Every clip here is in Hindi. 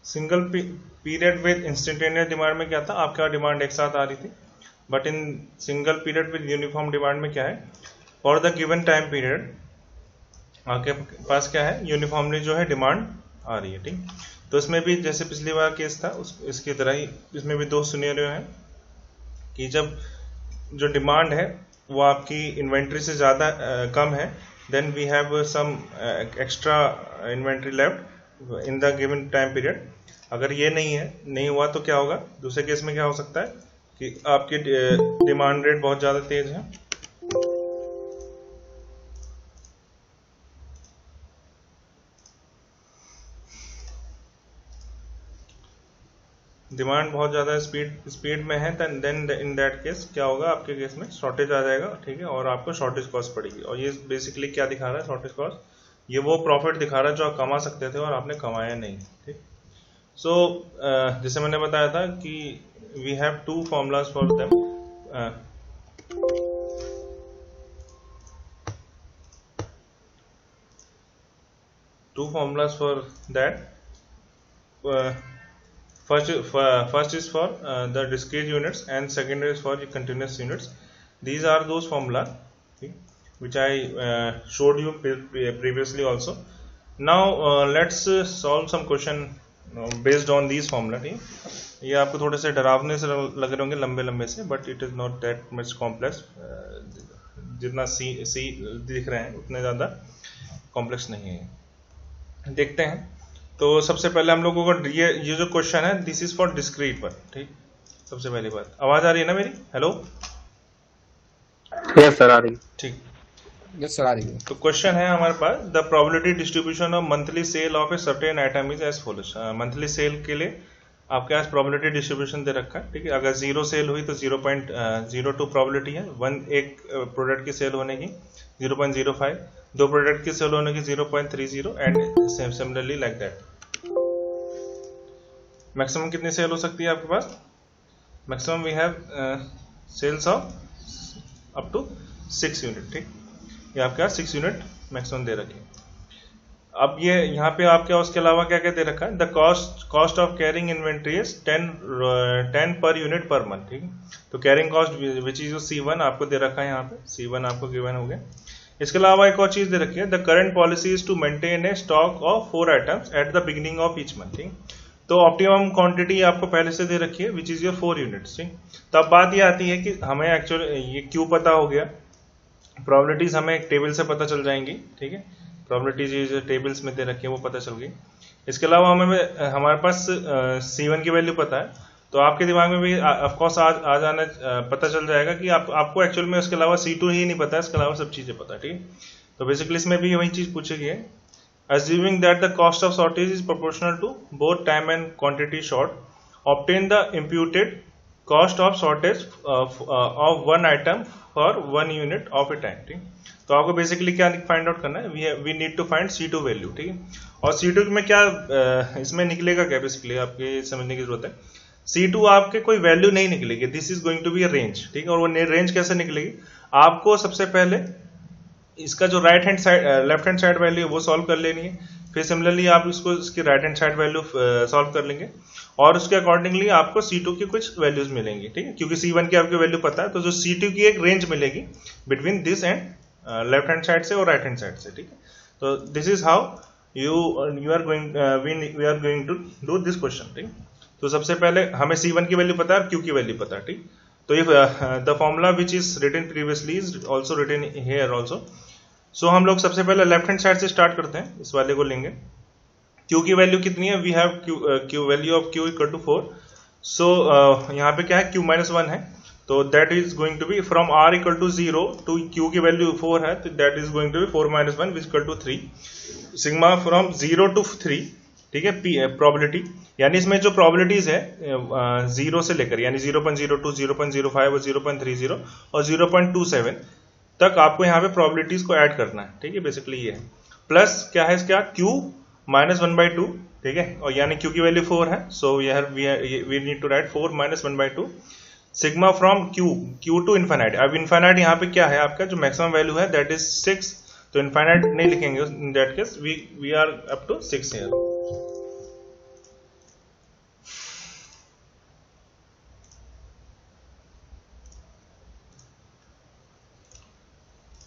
Single period with instantaneous demand में क्या था, आपका डिमांड एक साथ आ रही थी, but in single period with uniform demand में क्या है, for the given time period आपके पास क्या है, यूनिफॉर्मली जो है डिमांड आ रही है। ठीक, तो इसमें भी जैसे पिछली बार केस था इसकी तरह ही इसमें भी दो सिनेरियो हैं कि जब जो डिमांड है वो आपकी इन्वेंट्री से ज़्यादा कम है, then we have some extra inventory left in the given time period. अगर ये नहीं हुआ तो क्या होगा, दूसरे केस में क्या हो सकता है कि आपकी डिमांड रेट बहुत ज़्यादा तेज है, डिमांड बहुत ज़्यादा स्पीड में है, देन इन दैट केस क्या होगा, आपके केस में शॉर्टेज आ जाएगा। ठीक है, और आपको शॉर्टेज कॉस्ट पड़ेगी। और ये बेसिकली क्या दिखा रहा है शॉर्टेज कॉस्ट, ये वो प्रॉफिट दिखा रहा है जो आप कमा सकते थे और आपने कमाया नहीं। ठीक, सो जैसे मैंने बताया था कि we have two formulas for them, two formulas for that. First is for the discrete units and second is for the continuous units. These are those formula which I showed you previously also. Now let's solve some question based on these formula. ठीक, ये आपको थोड़े से डरावने से लग रहे होंगे, लंबे लंबे से, but it is not that much complex. जितना सी दिख रहे हैं उतने ज़्यादा कॉम्प्लेक्स नहीं है। देखते हैं। तो सबसे पहले हम लोगों को ये जो क्वेश्चन है दिस इज फॉर डिस्क्रीट पर। ठीक, सबसे पहली बात, आवाज आ रही है ना मेरी? हेलो, यस सर आ रही है। ठीक, यस सर आ रही है। तो क्वेश्चन है हमारे पास, the probability distribution of monthly sale of a certain item is as follows. Monthly sale के लिए आपके पास प्रोबेबिलिटी डिस्ट्रीब्यूशन दे रखा है। ठीक है, अगर 0 सेल हुई तो 0.02 प्रोबेबिलिटी है, एक प्रोडक्ट की सेल होने की 0.05, दो प्रोडक्ट की सेल होने की 0.30 and similarly like that. Maximum कितनी सेल हो सकती है आपके पास? Maximum we have sales of up to 6 unit. ठीक, ये आपके पास 6 यूनिट मैक्सिमम दे रखी है। अब ये यहाँ पे आपके उसके अलावा क्या क्या दे रखा है, the cost of carrying inventory is 10 per unit per month. ठीक, तो carrying cost which is C1 आपको दे रखा है, यहाँ पे C1 आपको गिवन हो गया। इसके अलावा एक और चीज दे रखी है, the current policy is to maintain a stock of 4 items at the beginning of each month. ठीक, तो ऑप्टिमम क्वांटिटी आपको पहले से दे रखी है विच इज योर 4 यूनिट्स। ठीक, तो अब बात ये आती है कि हमें एक्चुअली ये क्यों पता हो गया, प्रोबेबिलिटीज हमें एक टेबल से पता चल जाएंगी। ठीक है, प्रोबेबिलिटीज जो टेबल्स में दे रखी है वो पता चल गई। इसके अलावा हमें हमारे पास C1 की वैल्यू पता है, तो आपके दिमाग में भी ऑफकोर्स आ जाना पता चल जाएगा कि आपको एक्चुअल में इसके अलावा C2 ही नहीं पता है, इसके अलावा सब चीजें पता है। ठीक, तो बेसिकली इसमें भी वही चीज पूछी गई है, assuming that the cost of shortage is proportional to both time and quantity short, obtain the imputed cost of shortage of one item for 1 unit of a time। ठीक, तो आपको बेसिकली क्या फाइंड आउट करना है, we need to find C2 value. ठीक है, और C2 में क्या इसमें निकलेगा क्या, बेसिकली आपके समझने की जरूरत है। C2 आपके कोई वैल्यू नहीं निकलेगी, this is going to be a range. ठीक है, और वो रेंज कैसे निकलेगी, आपको सबसे पहले इसका जो right hand side left hand side value है वो सॉल्व कर लेनी है, फिर सिमिलरली आप इसको इसकी right hand side value solve कर लेंगे और उसके अकॉर्डिंगली आपको C2 की कुछ वैल्यूज मिलेंगी। ठीक है, क्योंकि C1 की आपकी वैल्यू पता है, तो जो C2 की एक रेंज मिलेगी between this and left hand side से और राइट हैंड साइड से। ठीक है, तो this is how we are going to do this question. ठीक, तो सबसे पहले हमें C1 की वैल्यू पता है और Q की वैल्यू पता है। ठीक, तो ये the formula which is written previously is also written here also. So हम लोग सबसे पहले लेफ्ट हैंड साइड से स्टार्ट करते हैं, इस वाले को लेंगे। Q की वैल्यू कितनी है, we have Q value of Q equal to 4। So यहाँ पे क्या है, Q माइनस 1 है, तो that is going to be from R equal to 0 to Q की वैल्यू 4 है, तो that is going to be 4 minus 1 equal to 3 sigma from 0 to 3। ठीक है, प्रोबेबिलिटी यानी इसमें जो प्रोबेबिलिटीज है 0 से लेकर यानी 0.02, 0.05 और 0.30 और 0.27 तक आपको यहाँ पे प्रोबेबिलिटीज को ऐड करना है। ठीक है, बेसिकली ये है, प्लस क्या है इसका Q माइनस 1/2। ठीक है, और यानी Q की वैल्यू 4 है, so we need to write 4 minus 1/2 sigma from Q to infinite. अब इन्फाइनाइट यहाँ पे क्या है, आपका जो मैक्सिमम वैल्यू है दैट इज 6, तो इन्फाइनाइट नहीं लिखेंगे in that case, we are up to 6 here.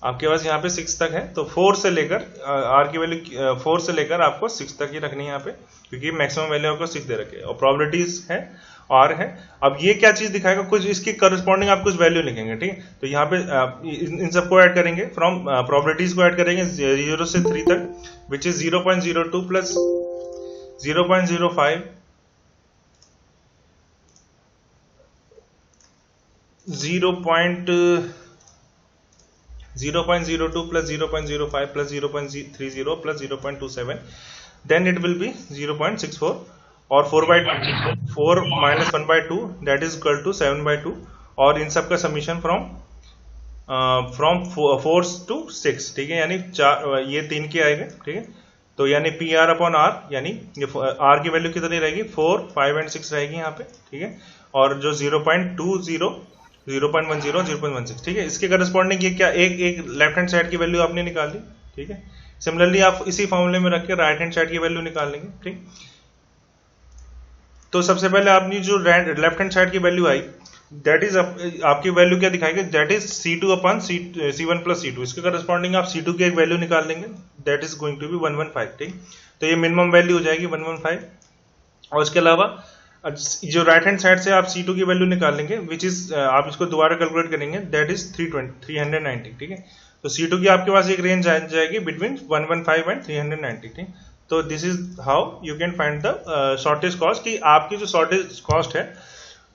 आपके पास यहाँ पे 6 तक है, तो 4 से लेकर आर की वैल्यू 4 से लेकर आपको 6 तक ही रखनी है यहाँ पे, क्योंकि मैक्सिमम वैल्यू आपको 6 दे रखे हैं और प्रोबेबिलिटीज है आर है। अब ये क्या चीज दिखाएगा, कुछ इसकी करस्पॉन्डिंग आप कुछ वैल्यू लिखेंगे, ठीक है। तो यहाँ पे इन सबको ऐड करेंगे, फ्रॉम प्रोबेबिलिटीज को ऐड करेंगे 0 से 3 तक, which is 0.02 plus 0.05 0.02 plus 0.05 plus 0.30 plus 0.27, then it will be 0.64 और 4 minus 1/2 that is equal to 7/2 और इन सब का समीशन फ्रॉम 4 to 6, ठीक है, यानी ये 3 के आएंगे, ठीक है। तो यानी पी आर अपॉन आर, यानी आर की वैल्यू कितनी रहेगी 4, 5 and 6 रहेगी यहाँ पे, ठीक है। और जो 0.20 0.10 0.16, ठीक है, इसके करस्पॉन्डिंग ये क्या एक लेफ्ट हैंड साइड की वैल्यू आपने निकाल ली, ठीक है। सिमिलरली आप इसी फॉर्मूले में रख के राइट हैंड साइड की वैल्यू निकाल लेंगे, ठीक। तो सबसे पहले आपने जो लेफ्ट हैंड साइड की वैल्यू आई, दैट इज आपकी वैल्यू क्या दिखाएगी, that is C2 upon C1 plus C2। इसके करस्पॉन्डिंग आप C2 की एक वैल्यू निकाल लेंगे, that is going to be 115, ठीक। तो ये मिनिमम वैल्यू हो जाएगी 115। और इसके अलावा जो राइट हैंड साइड से आप C2 की वैल्यू निकाल लेंगे, विच इज आप इसको दोबारा कैलकुलेट करेंगे, दैट इज 390, ठीक है। तो C2 की आपके पास एक रेंज आ जाएगी बिटवीन 115 एंड 390, ठीक। तो this is how you can find the shortage cost, कि आपकी जो शॉर्टेज कॉस्ट है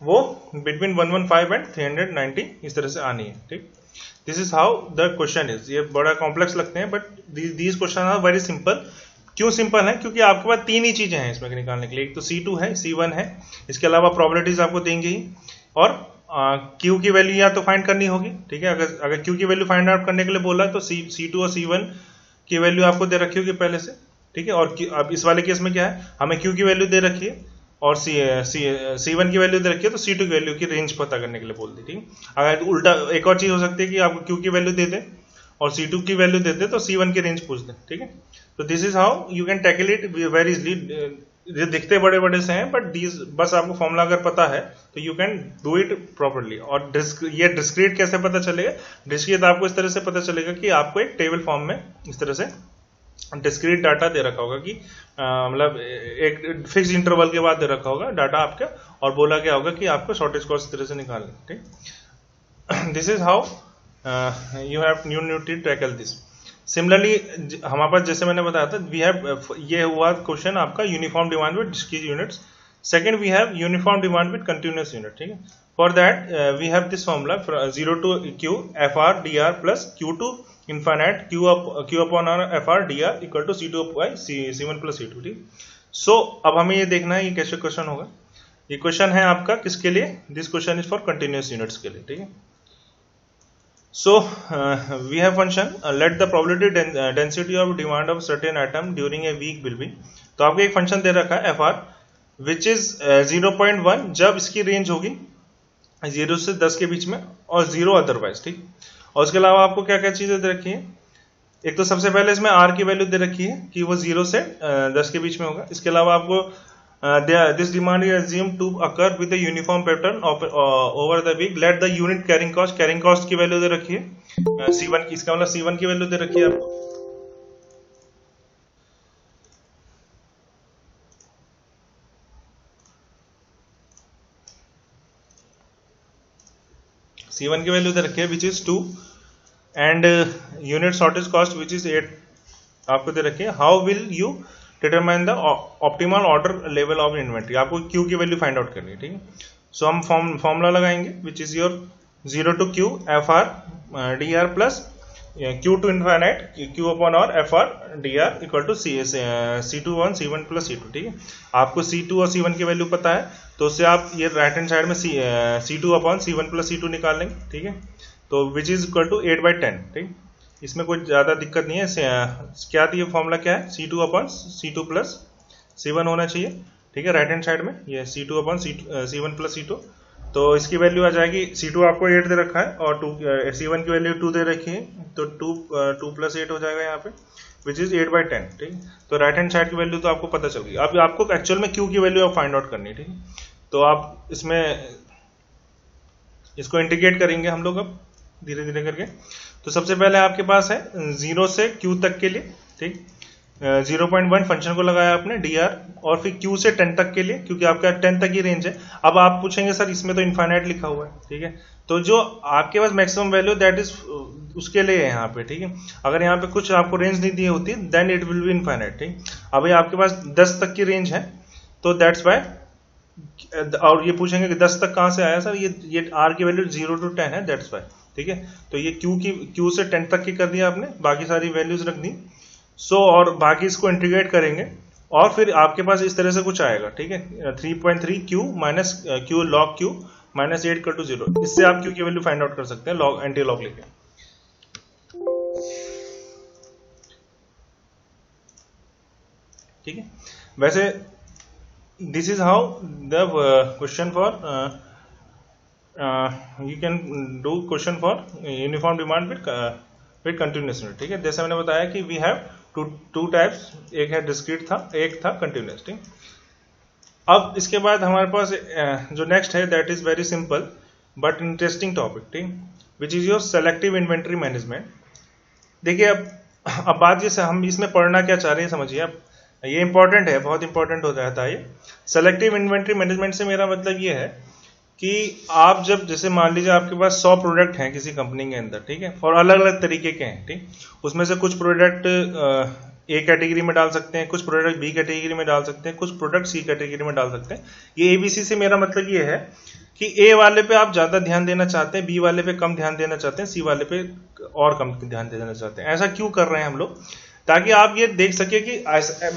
वो बिटवीन 115 एंड 390 इस तरह से आनी है, ठीक। This is how the question is. ये बड़ा कॉम्प्लेक्स लगते हैं, but these question are very simple. क्यों सिंपल है, क्योंकि आपके पास 3 ही चीजें हैं इसमें निकालने के लिए, एक तो C2 है, C1 है, इसके अलावा प्रोबेबिलिटीज आपको देंगे ही, और Q की वैल्यू या तो फाइंड करनी होगी, ठीक है। अगर Q की वैल्यू फाइंड आउट करने के लिए बोला है तो C2 और C1 की वैल्यू आपको दे रखी होगी पहले से, ठीक है। और अब इस वाले केस में क्या है, हमें Q की वैल्यू दे रखी है और C1 की वैल्यू दे रखी है, तो C2 की वैल्यू की रेंज पता करने के लिए बोल दी, ठीक है। अगर उल्टा एक और चीज हो सकती है कि आपको Q की वैल्यू दे दे और C2 की वैल्यू दे दे तो C1 की रेंज पूछ दे, ठीक है। तो this is how you can tackle it very easily. ये दिखते बड़े बड़े से हैं, बट दीज बस आपको फॉर्मूला अगर पता है तो you can do it properly. और ये डिस्क्रीट कैसे पता चलेगा, डिस्क्रीट आपको इस तरह से पता चलेगा कि आपको एक टेबल फॉर्म में इस तरह से डिस्क्रीट डाटा दे रखा होगा, कि मतलब एक फिक्स इंटरवल के बाद दे रखा होगा डाटा आपका, और बोला क्या होगा कि आपको शॉर्टेज कॉस्ट इस तरह से निकालना, ठीक। This is how you have to tackle this. Similarly हमारे पास जैसे मैंने बताया था, वी हैव, ये हुआ क्वेश्चन आपका uniform demand with discrete units. Second we have uniform demand with continuous unit, ठीक है। For that we have this formula 0 to Q FR DR plus Q to infinite Q upon R FR DR equal to C2 by C1 plus C2, ठीक। सो अब हमें ये देखना है ये कैसे क्वेश्चन होगा। ये क्वेश्चन है आपका किसके लिए, this question is for continuous units के लिए, ठीक है। So we have function let the probability density of demand of certain atom during a week will be। तो आपको एक फंक्शन दे रखा है FR which is 0.1 जब इसकी रेंज होगी 0 से 10 के बीच में, और 0 अदरवाइज, ठीक। और उसके अलावा आपको क्या क्या चीजें दे रखी है, एक तो सबसे पहले इसमें R की वैल्यू दे रखी है कि वो 0 से 10 के बीच में होगा। इसके अलावा आपको this demand is assumed to occur with a uniform pattern of over the week। let the unit carrying cost की वैल्यू दे रखी है C1 की, इसका मतलब C1 की वैल्यू दे रखी है आपको। C1 की वैल्यू दे रखी है which is 2 and unit shortage cost which is 8 आपको दे रखी है। How will you determine the optimal order level of inventory, आपको Q की वैल्यू फाइंड आउट करनी है, ठीक है। सो हम फॉर्मूला लगाएंगे which is your 0 to Q FR DR plus Q to infinite Q upon R FR DR equal to C2 on C1 plus C2, ठीक है। आपको C2 और C1 की वैल्यू पता है, तो उससे आप ये राइट हैंड साइड में C2 upon C1 plus C2 निकाल लेंगे, ठीक है। तो विच इज इक्वल टू 8/10, ठीक। इसमें कोई ज्यादा दिक्कत नहीं है। क्या थी ये फॉर्मूला, क्या है C2 upon C2 plus C1 होना चाहिए, ठीक है, राइट हैंड साइड में ये C2 upon C1 plus C2। तो इसकी वैल्यू आ जाएगी, C2 आपको 8 दे रखा है और C1 की वैल्यू 2 दे रखी है, तो 2 प्लस 8 हो जाएगा यहाँ पे, विच इज 8/10, ठीक। तो राइट हैंड साइड की वैल्यू तो आपको पता चल गई। अब आपको एक्चुअल में Q की वैल्यू आप फाइंड आउट करनी है, ठीक है। तो आप इसमें इसको इंटीग्रेट करेंगे हम लोग अब धीरे धीरे करके। तो सबसे पहले आपके पास है 0 से Q तक के लिए, ठीक, 0.1 फंक्शन को लगाया आपने dr, और फिर Q से 10 तक के लिए, क्योंकि आपका 10 तक ही रेंज है। अब आप पूछेंगे सर इसमें तो इनफाइनाइट लिखा हुआ है, ठीक है, तो जो आपके पास मैक्सिमम वैल्यू दैट इज उसके लिए है यहाँ पे, ठीक है। अगर यहाँ पे कुछ आपको रेंज नहीं दी होती then it will be infinite, ठीक। अभी आपके पास 10 तक की रेंज है, तो दैट्स वाई, और ये पूछेंगे कि 10 तक कहाँ से आया सर, ये r की वैल्यू 0 to 10 है, दैट्स वाई, ठीक है। तो ये Q से 10 तक की कर दिया आपने, बाकी सारी वैल्यूज रख दी। सो और बाकी इसको इंटीग्रेट करेंगे और फिर आपके पास इस तरह से कुछ आएगा, ठीक है, 3.3 Q minus Q log Q minus 8 = 0। इससे आप Q की वैल्यू फाइंड आउट कर सकते हैं लॉग एंटी लॉग लेके, ठीक है। वैसे this is how the question for you can do question for uniform demand with continuous unit, ठीक है। जैसे मैंने बताया कि वी हैव टू टाइप्स, एक है डिस्क्रीट था, एक था कंटिन्यूस, ठीक। अब इसके बाद हमारे पास जो नेक्स्ट है that is very simple but interesting topic, ठीक, which is your selective inventory management. देखिए अब बात जैसे हम इसमें पढ़ना क्या चाह रहे हैं समझिए आप, ये इंपॉर्टेंट है, बहुत इंपॉर्टेंट हो जाता है ये। सेलेक्टिव इन्वेंट्री मैनेजमेंट से मेरा मतलब ये है कि आप जब जैसे मान लीजिए आपके पास 100 प्रोडक्ट हैं किसी कंपनी के अंदर, ठीक है, और अलग अलग तरीके के हैं, ठीक, उसमें से कुछ प्रोडक्ट ए कैटेगरी में डाल सकते हैं, कुछ प्रोडक्ट बी कैटेगरी में डाल सकते हैं, कुछ प्रोडक्ट सी कैटेगरी में डाल सकते हैं। ये एबीसी से मेरा मतलब ये है कि ए वाले पे आप ज्यादा ध्यान देना चाहते हैं, बी वाले पे कम ध्यान देना चाहते हैं, सी वाले पे और कम ध्यान देना चाहते हैं। ऐसा क्यों कर रहे हैं हम लोग, ताकि आप ये देख सके कि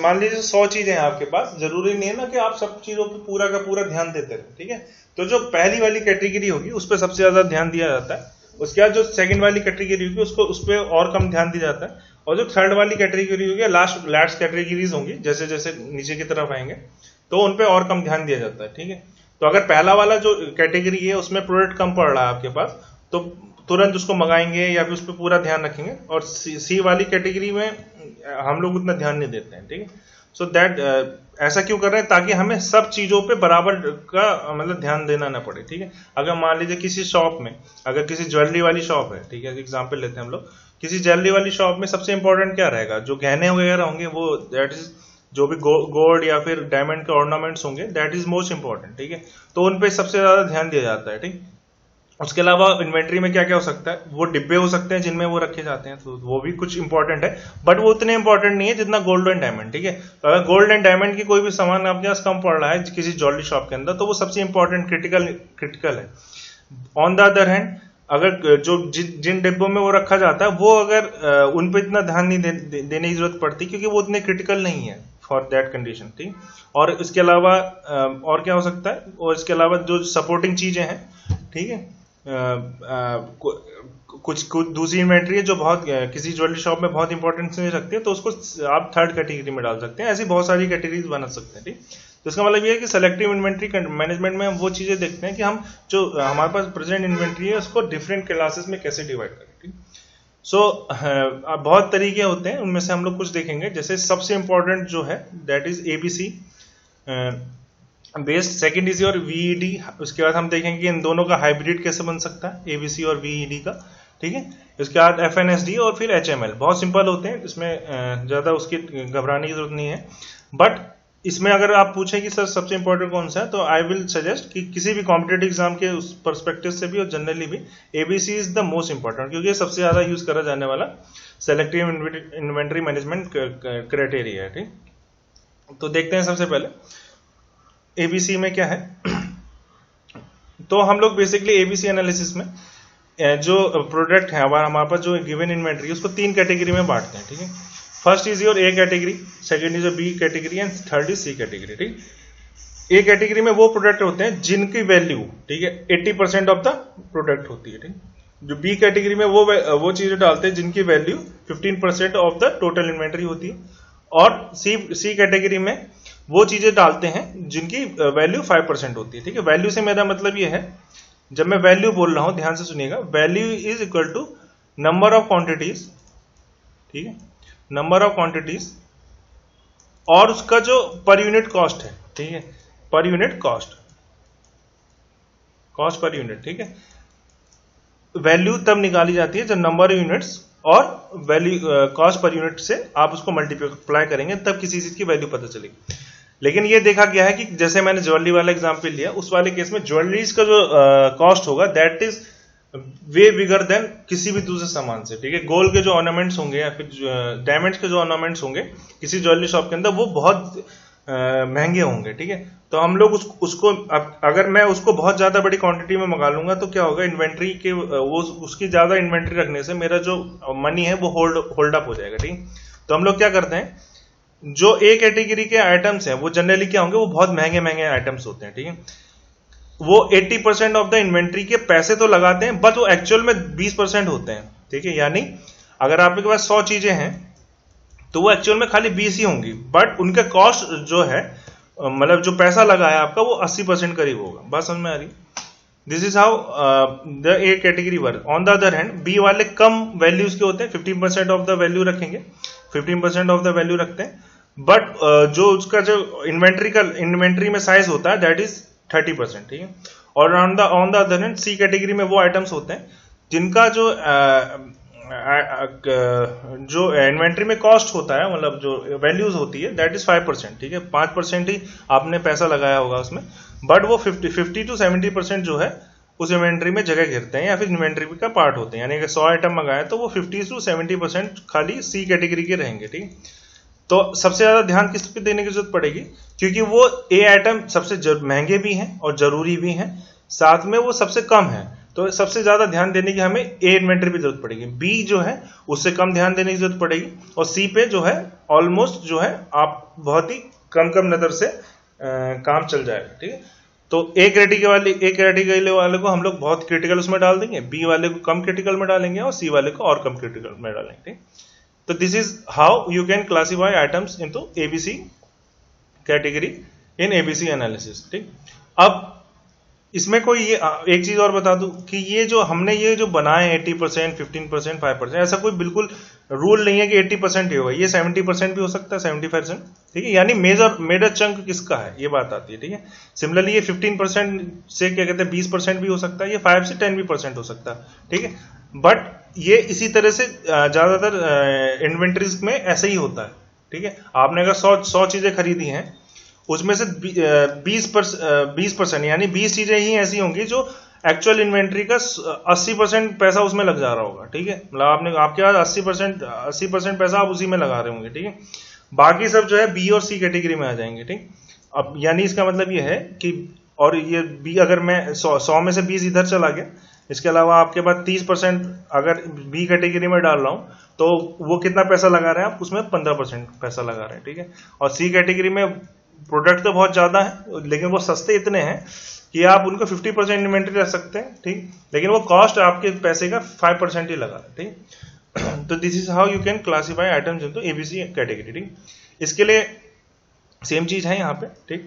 मान लीजिए 100 चीजें हैं आपके पास, जरूरी नहीं है ना कि आप सब चीजों पे पूरा का पूरा ध्यान देते रहे, ठीक है। तो जो पहली वाली कैटेगरी होगी उस पर सबसे ज्यादा ध्यान दिया जाता है, उसके बाद जो सेकंड वाली कैटेगरी होगी उसको उस पर और कम ध्यान दिया जाता है, और जो थर्ड वाली कैटेगरी होगी, लास्ट कैटेगरीज होंगी, जैसे जैसे नीचे की तरफ आएंगे तो उन पे और कम ध्यान दिया जाता है, ठीक है। तो अगर पहला वाला जो कैटेगरी है उसमें प्रोडक्ट कम पड़ रहा है आपके पास, तो तुरंत उसको मंगाएंगे या फिर उस पर पूरा ध्यान रखेंगे, और सी वाली कैटेगरी में हम लोग उतना ध्यान नहीं देते हैं, ठीक है। सो दैट ऐसा क्यों कर रहे हैं, ताकि हमें सब चीजों पे बराबर का मतलब ध्यान देना ना पड़े, ठीक है। अगर मान लीजिए किसी शॉप में, अगर किसी ज्वेलरी वाली शॉप है, ठीक है, एग्जांपल लेते हैं हम लोग, किसी ज्वेलरी वाली शॉप में सबसे इंपॉर्टेंट क्या रहेगा, जो गहने वगैरह होंगे वो दैट इज जो भी गोल्ड या फिर डायमंड के ऑर्नामेंट्स होंगे दैट इज मोस्ट इंपॉर्टेंट, ठीक है। तो उन पे सबसे ज्यादा ध्यान दिया जाता है, ठीक। उसके अलावा इन्वेंट्री में क्या क्या हो सकता है, वो डिब्बे हो सकते हैं जिनमें वो रखे जाते हैं, तो वो भी कुछ इंपॉर्टेंट है, बट वो उतने इंपॉर्टेंट नहीं है जितना गोल्ड एंड डायमंड, ठीक है। तो अगर गोल्ड एंड डायमंड की कोई भी सामान आपके पास कम पड़ रहा है किसी ज्वेलरी शॉप के अंदर, तो वो सबसे इंपॉर्टेंट क्रिटिकल है। ऑन द अदर हैंड, अगर जो जिन डिब्बों में वो रखा जाता है वो अगर उन पर इतना ध्यान नहीं देने की जरूरत पड़ती, क्योंकि वो उतने क्रिटिकल नहीं है फॉर दैट कंडीशन, ठीक। और इसके अलावा और क्या हो सकता है, और इसके अलावा जो सपोर्टिंग चीजें हैं, ठीक है, कुछ दूसरी इन्वेंट्री है जो बहुत किसी ज्वेलरी शॉप में बहुत इंपॉर्टेंस नहीं रखती है, तो उसको आप थर्ड कैटेगरी में डाल सकते हैं। ऐसी बहुत सारी कैटेगरीज बना सकते हैं, ठीक। तो इसका मतलब ये है कि सेलेक्टिव इन्वेंट्री मैनेजमेंट में हम वो चीजें देखते हैं कि हम जो हमारे पास प्रेजेंट इन्वेंट्री है उसको डिफरेंट क्लासेस में कैसे डिवाइड करें, ठीक। सो बहुत तरीके होते हैं, उनमें से हम लोग कुछ देखेंगे। जैसे सबसे इंपॉर्टेंट जो है that is ABC based, second is your VED. उसके बाद हम देखेंगे कि इन दोनों का हाइब्रिड कैसे बन सकता है, एबीसी और वीईडी का, ठीक है। उसके बाद एफएनएसडी और फिर एचएमएल, बहुत सिंपल होते हैं, इसमें ज्यादा उसकी घबराने की जरूरत नहीं है। बट इसमें अगर आप पूछें कि सर सबसे इंपॉर्टेंट कौन सा है, तो आई विल सजेस्ट कि किसी भी कॉम्पिटेटिव एग्जाम के उस पर्सपेक्टिव से भी और जनरली भी ABC is the most important, क्योंकि ये सबसे ज्यादा यूज करा जाने वाला सेलेक्टिव इन्वेंट्री मैनेजमेंट क्राइटेरिया है, ठीक। तो देखते हैं सबसे पहले एबीसी में क्या है। तो हम लोग बेसिकली एबीसी एनालिसिस में जो प्रोडक्ट है हमारे पास जो गिवन इन्वेंट्री उसको 3 कैटेगरी में बांटते हैं, ठीक है। First is your A category, second is your B category and third is C category, ठीक। ए कैटेगरी में वो प्रोडक्ट होते हैं जिनकी वैल्यू, ठीक है, 80% ऑफ द प्रोडक्ट होती है, ठीक। जो बी कैटेगरी में वो चीजें डालते हैं जिनकी value 15% of the total inventory होती है, और सी कैटेगरी में वो चीजें डालते हैं जिनकी वैल्यू 5% होती है, ठीक है। वैल्यू से मेरा मतलब ये है, जब मैं वैल्यू बोल रहा हूं ध्यान से सुनिएगा, value is equal to number of quantities, ठीक है, नंबर ऑफ क्वांटिटीज और उसका जो पर यूनिट कॉस्ट है, ठीक है, per unit cost per unit, ठीक है। वैल्यू तब निकाली जाती है जब नंबर ऑफ यूनिट्स और वैल्यू कॉस्ट पर यूनिट से आप उसको मल्टीप्लाई करेंगे, तब किसी चीज की वैल्यू पता चलेगी। लेकिन ये देखा गया है कि जैसे मैंने ज्वेलरी वाला एग्जांपल लिया, उस वाले केस में ज्वेलरीज का जो कॉस्ट होगा that is way bigger than किसी भी दूसरे सामान से, ठीक है। गोल्ड के जो ऑर्नामेंट्स होंगे या फिर डायमंड्स के जो ऑर्नामेंट्स होंगे किसी ज्वेलरी शॉप के अंदर, वो बहुत महंगे होंगे, ठीक है। तो हम लोग उसको अगर मैं उसको बहुत ज्यादा बड़ी क्वांटिटी में मंगा लूंगा तो क्या होगा, इन्वेंट्री के वो उसकी ज्यादा इन्वेंट्री रखने से मेरा जो मनी है वो होल्ड अप हो जाएगा, ठीक। तो हम लोग क्या करते हैं, जो ए कैटेगरी के आइटम्स हैं वो जनरली क्या होंगे, वो बहुत महंगे महंगे आइटम्स होते हैं, ठीक है। वो 80% ऑफ द इन्वेंट्री के पैसे तो लगाते हैं, बट वो एक्चुअल में 20% होते हैं, ठीक है। यानी अगर आपके पास 100 चीजें हैं तो वो एक्चुअल में खाली 20 ही होंगी, बट उनका कॉस्ट जो है, मतलब जो पैसा लगा है आपका, वो 80% करीब होगा। बात समझ में आ रही? This is how the A category work. On the other hand B वाले कम वैल्यूज के होते हैं, 15% ऑफ द वैल्यू रखेंगे, 15% ऑफ द वैल्यू रखते हैं, बट जो उसका जो इन्वेंट्री में साइज होता है दैट इज 30%, ठीक है। और on the other hand C category में वो आइटम्स होते हैं जिनका जो इन्वेंट्री में कॉस्ट होता है, मतलब जो वैल्यूज होती है दैट इज 5%, ठीक है। 5% ही आपने पैसा लगाया होगा उसमें, बट वो 50 to 70% जो है उस इन्वेंट्री में जगह घेरते हैं या फिर इन्वेंट्री का पार्ट होते हैं। यानी अगर 100 आइटम मंगाए तो वो 50 to 70% खाली सी कैटेगरी के रहेंगे, ठीक। तो सबसे ज्यादा ध्यान किस पे देने की जरूरत पड़ेगी, क्योंकि वो ए आइटम सबसे महंगे भी हैं और जरूरी भी हैं, साथ में वो सबसे कम है, तो सबसे ज्यादा ध्यान देने की हमें ए इन्वेंट्री पे जरूरत पड़ेगी। बी जो है उससे कम ध्यान देने की जरूरत पड़ेगी, और सी पे जो है ऑलमोस्ट जो है आप बहुत ही कम नजर से काम चल जाएगा, ठीक है। तो ए कैटेगरी वाले को हम लोग बहुत क्रिटिकल उसमें डाल देंगे, बी वाले को कम क्रिटिकल में डालेंगे और सी वाले को और कम क्रिटिकल में डालेंगे, ठीक। तो this is how you can classify items into ABC category in ABC analysis, ठीक। अब इसमें कोई ये एक चीज और बता दूं कि ये जो हमने ये जो बनाए 80%, 15%, 5%, ऐसा कोई बिल्कुल रूल नहीं है कि 80% ही होगा, ये 70% भी हो सकता है, 75%, ठीक है। यानी मेजर चंक किसका है ये बात आती है, ठीक है। सिमिलरली ये 15% से क्या कहते हैं 20% भी हो सकता है, ये 5 से 10% हो सकता है, ठीक है। बट ये इसी तरह से ज्यादातर इन्वेंट्रीज में ऐसे ही होता है, ठीक है। आपने अगर 100 चीजें खरीदी हैं, उसमें से 20% यानी 20 चीजें ही ऐसी होंगी जो एक्चुअल इन्वेंट्री का 80% पैसा उसमें लग जा रहा होगा, ठीक है। मतलब आपके पास 80% पैसा आप उसी में लगा रहे होंगे, ठीक है। बाकी सब जो है बी और सी कैटेगरी में आ जाएंगे, ठीक। अब यानी इसका मतलब ये है कि, और ये बी अगर मैं 100 में से 20 इधर चला गया, इसके अलावा आपके पास 30% अगर बी कैटेगरी में डाल रहा हूं तो वो कितना पैसा लगा रहे हैं आप, उसमें 15% पैसा लगा रहे हैं, ठीक है। और सी कैटेगरी में प्रोडक्ट तो बहुत ज्यादा है लेकिन वो सस्ते इतने हैं कि आप उनको 50% इन्वेंट्री रख सकते हैं, ठीक। लेकिन वो कॉस्ट आपके पैसे का 5% ही लगा रहा है, ठीक। तो this is how you can classify items into ABC category, ठीक। इसके लिए सेम चीज है यहाँ पे, ठीक।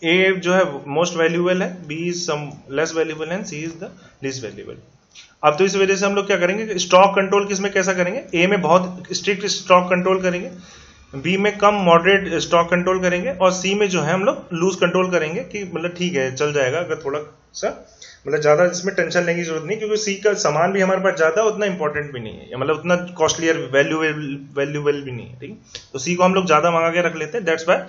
ए जो है मोस्ट वैल्यूएबल है, B is some less valuable and C is the least valuable. अब तो इस वजह से हम लोग क्या करेंगे, स्टॉक कंट्रोल किसमें कैसा करेंगे, ए में बहुत स्ट्रिक्ट स्टॉक कंट्रोल करेंगे, बी में कम मॉडरेट स्टॉक कंट्रोल करेंगे, और सी में जो है हम लोग लूज कंट्रोल करेंगे कि मतलब ठीक है चल जाएगा, अगर थोड़ा सा मतलब ज्यादा इसमें टेंशन लेने की जरूरत नहीं, क्योंकि सी का सामान भी हमारे पास ज्यादा उतना इंपॉर्टेंट भी नहीं है, मतलब उतना कॉस्टली वैल्यूएबल भी नहीं है, ठीक। तो सी को हम लोग ज्यादा मंगा के रख लेते हैं, that's why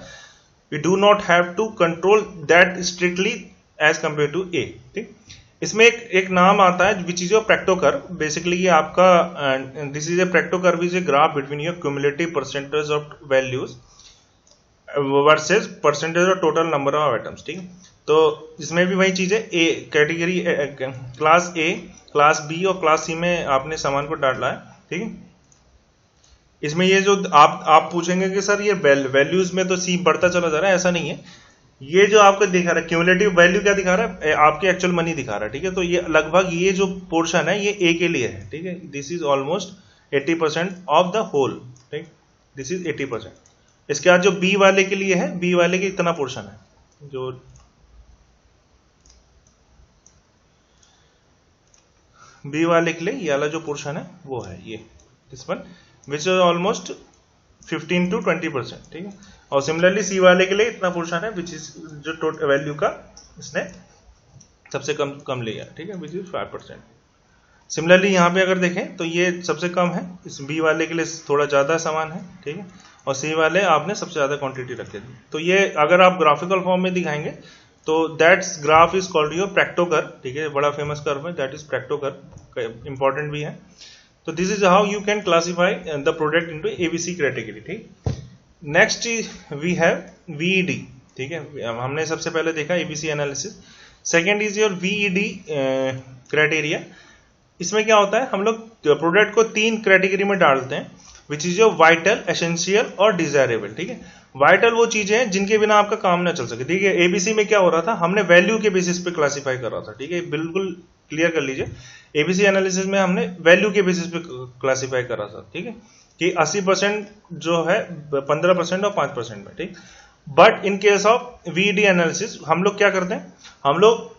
we do not have to control that strictly as compare to A, ठीक। इसमें एक नाम आता है which is your Pareto curve. Basically ये आपका this is a Pareto curve is a graph between your cumulative percentage of values versus percentage of total number of items, ठीक। तो इसमें भी वही चीज है, A category class A, class B और क्लास सी में आपने सामान को डाला है, ठीक है। इसमें ये जो आप पूछेंगे कि सर ये वैल्यूज में तो सी बढ़ता चला जा रहा है, ऐसा नहीं है। ये जो आपको दिखा रहा है क्यूमुलेटिव वैल्यू क्या दिखा रहा है, आपके एक्चुअल मनी दिखा रहा है, ठीक है। तो ये लगभग ये जो पोर्शन है ये ए के लिए है, ठीक है। This is almost 80% of the whole, ठीक। This is 80%। इसके बाद जो बी वाले के लिए है, बी वाले के इतना पोर्शन है, जो बी वाले के लिए ये वाला जो पोर्शन है वो है ये this one which is almost 15 to 20%, ठीक है। और सिमिलरली सी वाले के लिए इतना पोर्शन है विच इज जो टोटल वैल्यू का इसने सबसे कम लिया, ठीक है, विच इज 5%। सिमिलरली यहाँ पे अगर देखें तो ये सबसे कम है, इस बी वाले के लिए थोड़ा ज़्यादा सामान है, ठीक है, और सी वाले आपने सबसे ज़्यादा क्वांटिटी रखी थी। तो ये अगर आप ग्राफिकल फॉर्म में दिखाएंगे तो that's graph is called your Pareto curve, ठीक है, बड़ा फेमस कर्व है, that is Pareto curve, important भी है। तो this is how you can classify the product into ABC category, ठीक। नेक्स्ट वी हैव वीईडी, ठीक है, हमने सबसे पहले देखा ABC analysis. Second is your VED criteria. इसमें क्या होता है, हम लोग प्रोडक्ट को 3 कैटेगरी में डालते हैं, विच इज योर वाइटल, एसेंशियल और डिजायरेबल, ठीक है। वाइटल वो चीजें हैं जिनके बिना आपका काम ना चल सके, ठीक है। एबीसी में क्या हो रहा था, हमने वैल्यू के बेसिस पे क्लासीफाई कर रहा था, ठीक है, बिल्कुल क्लियर कर लीजिए। एबीसी एनालिसिस में हमने वैल्यू के बेसिस पे क्लासीफाई कर रहा था, ठीक है, कि 80% जो है 15% और 5% में, ठीक। But in case of VED analysis हम लोग क्या करते हैं, हम लोग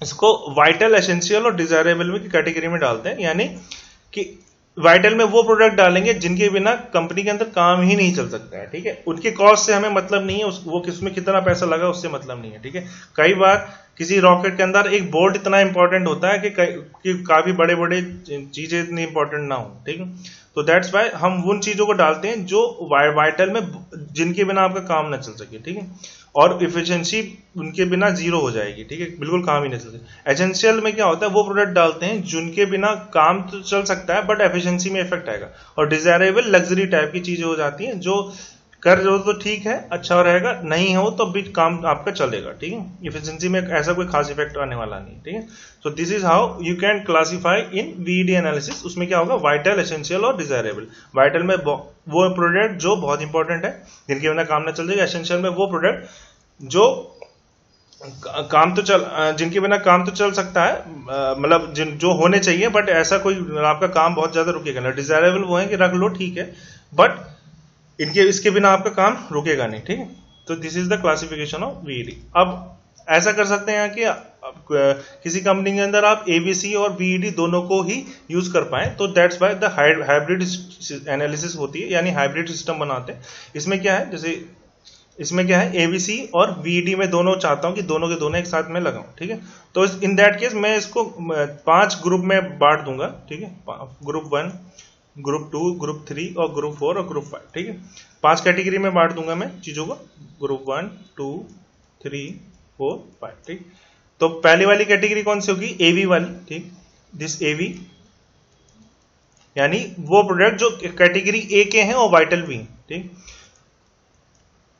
इसको वाइटल, एसेंशियल और डिजायरेबल में कैटेगरी में डालते हैं। यानी कि वाइटल में वो प्रोडक्ट डालेंगे जिनके बिना कंपनी के अंदर काम ही नहीं चल सकता है, ठीक है। उनके कॉस्ट से हमें मतलब नहीं है, वो किसमें कितना पैसा लगा उससे मतलब नहीं है, ठीक है। कई बार किसी रॉकेट के अंदर एक बोल्ट इतना इंपॉर्टेंट होता है कि काफी बड़े बड़े चीजें इतनी इंपॉर्टेंट ना हो, ठीक है। तो दैट्स वाई हम उन चीजों को डालते हैं जो वाइटल में जिनके बिना आपका काम ना चल सके, ठीक है, और इफिशिएंसी उनके बिना जीरो हो जाएगी, ठीक है, बिल्कुल काम ही नहीं चल सके। एसेंशियल में क्या होता है, वो प्रोडक्ट डालते हैं जिनके बिना काम तो चल सकता है बट एफिशिएंसी में इफेक्ट आएगा। और डिजायरेबल लग्जरी टाइप की चीजें हो जाती हैं, जो कर रहे हो तो ठीक है, अच्छा रहेगा, नहीं हो तो भी काम आपका चलेगा, ठीक है। इफिशिएंसी में ऐसा कोई खास इफेक्ट आने वाला नहीं, ठीक है। So this is how you can classify in VED analysis. उसमें क्या होगा, वाइटल, एसेंशियल और डिजायरेबल। वाइटल में वो प्रोडक्ट जो बहुत इंपॉर्टेंट है, जिनके बिना काम ना चल जाएगा। एसेंशियल में वो प्रोडक्ट जो काम तो जिनके बिना काम तो चल सकता है, मतलब जो होने चाहिए, बट ऐसा कोई आपका काम बहुत ज्यादा रुकेगा ना। डिजायरेबल वो है कि रख लो, ठीक है, बट इसके बिना आपका काम रुकेगा नहीं, ठीक है। तो this is the classification of VED. अब ऐसा कर सकते हैं कि किसी कंपनी के अंदर आप एबीसी और वीईडी दोनों को ही यूज कर पाए, तो that's why the hybrid analysis होती है, यानी हाइब्रिड सिस्टम बनाते हैं। इसमें क्या है, जैसे इसमें क्या है, एबीसी और वीईडी में दोनों चाहता हूं कि दोनों के दोनों एक साथ में लगाऊं, ठीक है। तो इन दैट केस मैं इसको 5 ग्रुप में बांट दूंगा, ठीक है। ग्रुप 1, ग्रुप 2, ग्रुप 3 और ग्रुप 4 और ग्रुप 5, ठीक है। 5 कैटेगरी में बांट दूंगा मैं चीजों को, ग्रुप 1, 2, 3, 4, 5, ठीक। तो पहली वाली कैटेगरी कौन सी होगी, एवी वाली, ठीक। दिस एवी यानी वो प्रोडक्ट जो कैटेगरी ए के हैं और वाइटल भी, ठीक।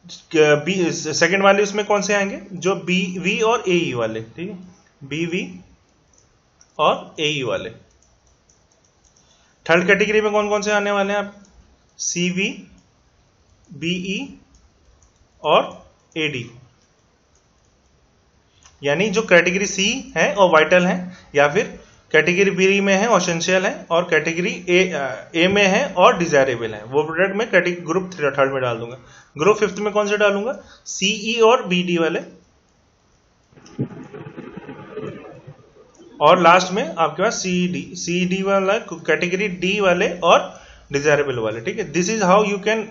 सेकंड वाले उसमें कौन से आएंगे, जो बी वी और एई वाले, ठीक है, बी वी और एई वाले। थर्ड कैटेगरी में कौन कौन से आने वाले हैं आप, सी वी, बीई और एडी। यानी जो कैटेगरी सी है और वाइटल है, या फिर कैटेगरी बी में है और एसेंशियल है, और कैटेगरी ए में है और डिजायरेबल है, वो प्रोडक्ट में कैटेगरी ग्रुप 3 में डाल दूंगा। ग्रुप 5 में कौन से डालूंगा, सीई और बीडी वाले, और लास्ट में आपके पास सीडी वाला, कैटेगरी डी वाले और डिजायरेबल वाले, ठीक है। This is how you can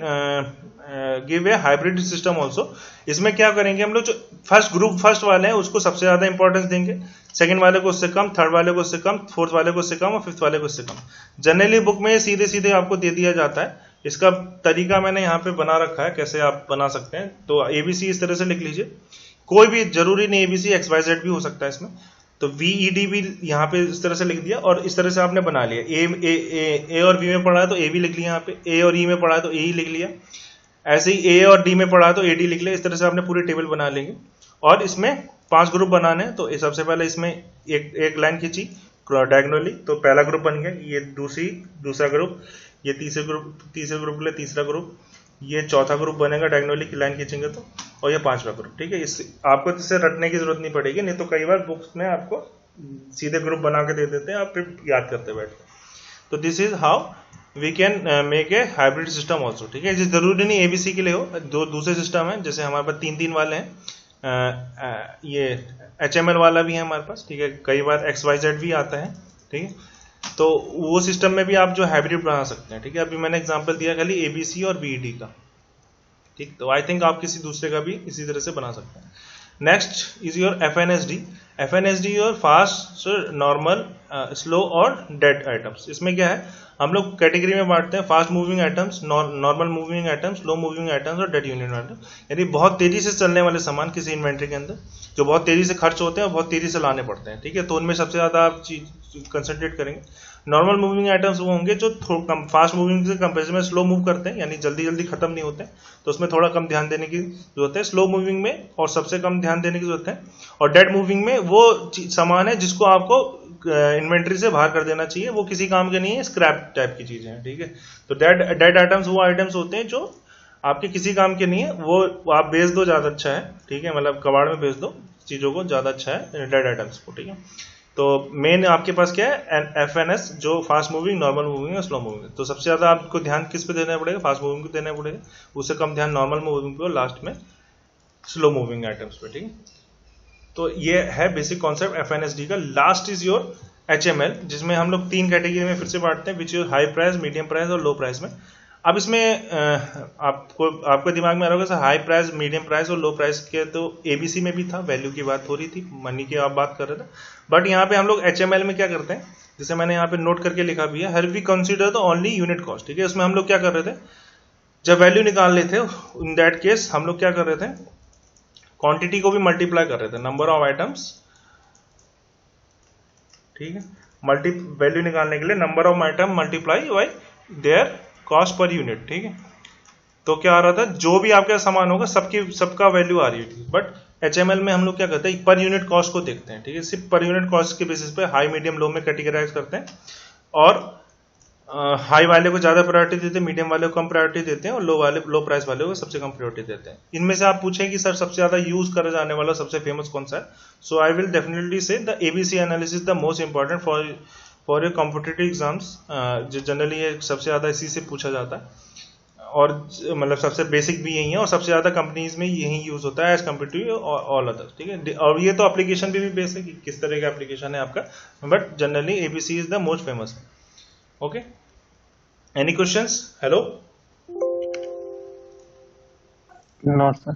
give a hybrid system also. इसमें क्या करेंगे हम लोग, जो फर्स्ट वाले हैं उसको सबसे ज्यादा इंपॉर्टेंस देंगे, सेकंड वाले को उससे कम, थर्ड वाले को उससे कम, फोर्थ वाले को उससे कम और फिफ्थ वाले को उससे कम। जनरली बुक में सीधे सीधे आपको दे दिया जाता है। इसका तरीका मैंने यहाँ पे बना रखा है, कैसे आप बना सकते हैं। तो एबीसी इस तरह से लिख लीजिए, कोई भी जरूरी नहीं एबीसी, XYZ भी हो सकता है इसमें। तो वीईडी भी यहाँ पे इस तरह से लिख दिया, और इस तरह से आपने बना लिया। ए और बी में पढ़ा है तो ए भी लिख लिया, यहाँ पे ए और ई में पढ़ा है तो ए ही लिख लिया, ऐसे ही ए और डी में पढ़ा है तो एडी लिख लिया। इस तरह से आपने पूरी टेबल बना लेंगे, और इसमें 5 ग्रुप बनाने हैं। तो सबसे पहले इसमें एक लाइन खींची डायगोनली, तो पहला ग्रुप बन गया, ये दूसरा ग्रुप, ये तीसरे ग्रुप के लिए तीसरा ग्रुप, ये चौथा ग्रुप बनेगा डायगोनली की लाइन खींचेंगे तो, और ये 5वां ग्रुप, ठीक है। आपको इसे रटने की जरूरत नहीं पड़ेगी, नहीं तो कई बार बुक्स में आपको सीधे ग्रुप बना के दे देते हैं, आप फिर याद करते बैठते। तो this is how we can make a hybrid system also, ठीक है। जरूरी नहीं एबीसी के लिए हो, दूसरे सिस्टम है, जैसे हमारे पास 3 वाले हैं, ये HML वाला भी है हमारे पास, ठीक है। कई बार XYZ भी आता है, ठीक है। तो वो सिस्टम में भी आप जो हाइब्रिड बना सकते हैं, ठीक है। अभी मैंने एग्जांपल दिया खाली एबीसी और बीईडी का, ठीक। तो आई थिंक आप किसी दूसरे का भी इसी तरह से बना सकते हैं। Next is your FNSD. FNSD your fast, normal, slow और डेड आइटम्स. इसमें क्या है, हम लोग कैटेगरी में बांटते हैं fast moving items, normal moving items, slow moving items और डेड यूनिट आइटम्स. यानी बहुत तेजी से चलने वाले सामान किसी इन्वेंट्री के अंदर जो बहुत तेजी से खर्च होते हैं और बहुत तेजी से लाने पड़ते हैं. ठीक है, तो उनमें सबसे ज्यादा आप चीज कंसंट्रेट करेंगे. नॉर्मल मूविंग आइटम्स वो होंगे जो फास्ट मूविंग से कंपेरिजन में स्लो मूव करते हैं, यानी जल्दी जल्दी खत्म नहीं होते, तो उसमें थोड़ा कम ध्यान देने की जरूरत है. स्लो मूविंग में और सबसे कम ध्यान देने की जरूरत है. और डेड मूविंग में वो सामान है जिसको आपको इन्वेंट्री से बाहर कर देना चाहिए, वो किसी काम के नहीं है, स्क्रैप टाइप की चीजें हैं. ठीक है, तो डेड आइटम्स वो आइटम्स होते हैं जो आपके किसी काम के नहीं है, वो आप बेच दो, ज्यादा अच्छा है. ठीक है, मतलब कबाड़ में बेच दो चीजों को, ज्यादा अच्छा है डेड आइटम्स को. ठीक है, तो मेन आपके पास क्या है, FNS जो फास्ट मूविंग, नॉर्मल मूविंग और स्लो मूविंग. तो सबसे ज्यादा आपको ध्यान किस पे देना पड़ेगा, फास्ट मूविंग को देना पड़ेगा. उससे कम ध्यान नॉर्मल मूविंग पे और लास्ट में स्लो मूविंग आइटम्स पे. ठीक है, तो ये है बेसिक कॉन्सेप्ट FNSD का. लास्ट इज योर HML, जिसमें हम लोग 3 कैटेगरी में फिर से बांटते हैं, which is high price, medium price और लो प्राइस में. अब इसमें आपको दिमाग में आ रहा होगा sir, high price, medium price और लो प्राइस के तो ABC में भी था, वैल्यू की बात हो रही थी, मनी की आप बात कर रहे थे. बट यहाँ पे हम लोग HML में क्या करते हैं, जैसे मैंने यहाँ पे नोट करके लिखा भी है, here we consider the only unit cost. ठीक है, उसमें हम लोग क्या कर रहे थे, जब वैल्यू निकाल रहे थे, इन दैट केस हम लोग क्या कर रहे थे, क्वांटिटी को भी मल्टीप्लाई कर रहे थे, नंबर ऑफ आइटम्स. ठीक है, वैल्यू निकालने के लिए number of item multiply by there cost per unit. ठीक है, तो क्या आ रहा था, जो भी आपका सामान होगा सबका वैल्यू आ रही है. बट HML में हम लोग क्या करते हैं, पर यूनिट कॉस्ट को देखते हैं. ठीक है, सिर्फ पर यूनिट कॉस्ट के बेसिस पे हाई, मीडियम, लो में कैटेगराइज करते हैं. और हाई वाले को ज्यादा प्रायोरिटी देते हैं, मीडियम वाले को कम प्रायोरिटी देते हैं, और लो प्राइस वाले को सबसे कम प्रायोरिटी देते हैं. इनमें से आप पूछें कि सर सबसे ज्यादा यूज करा जाने वाला सबसे फेमस कौन सा है, सो आई विल डेफिनेटली से the ABC analysis the most important for your competitive exams. जो जनरली ये सबसे ज्यादा इसी से पूछा जाता है, और मतलब सबसे बेसिक भी यही है, और सबसे ज्यादा कंपनीज में यही यूज होता है as compared to all others. ठीक है, और ये तो एप्लीकेशन भी बेस है कि किस तरह का एप्लीकेशन है आपका, but generally ABC is the most famous. Okay, any questions? Hello? No, sir.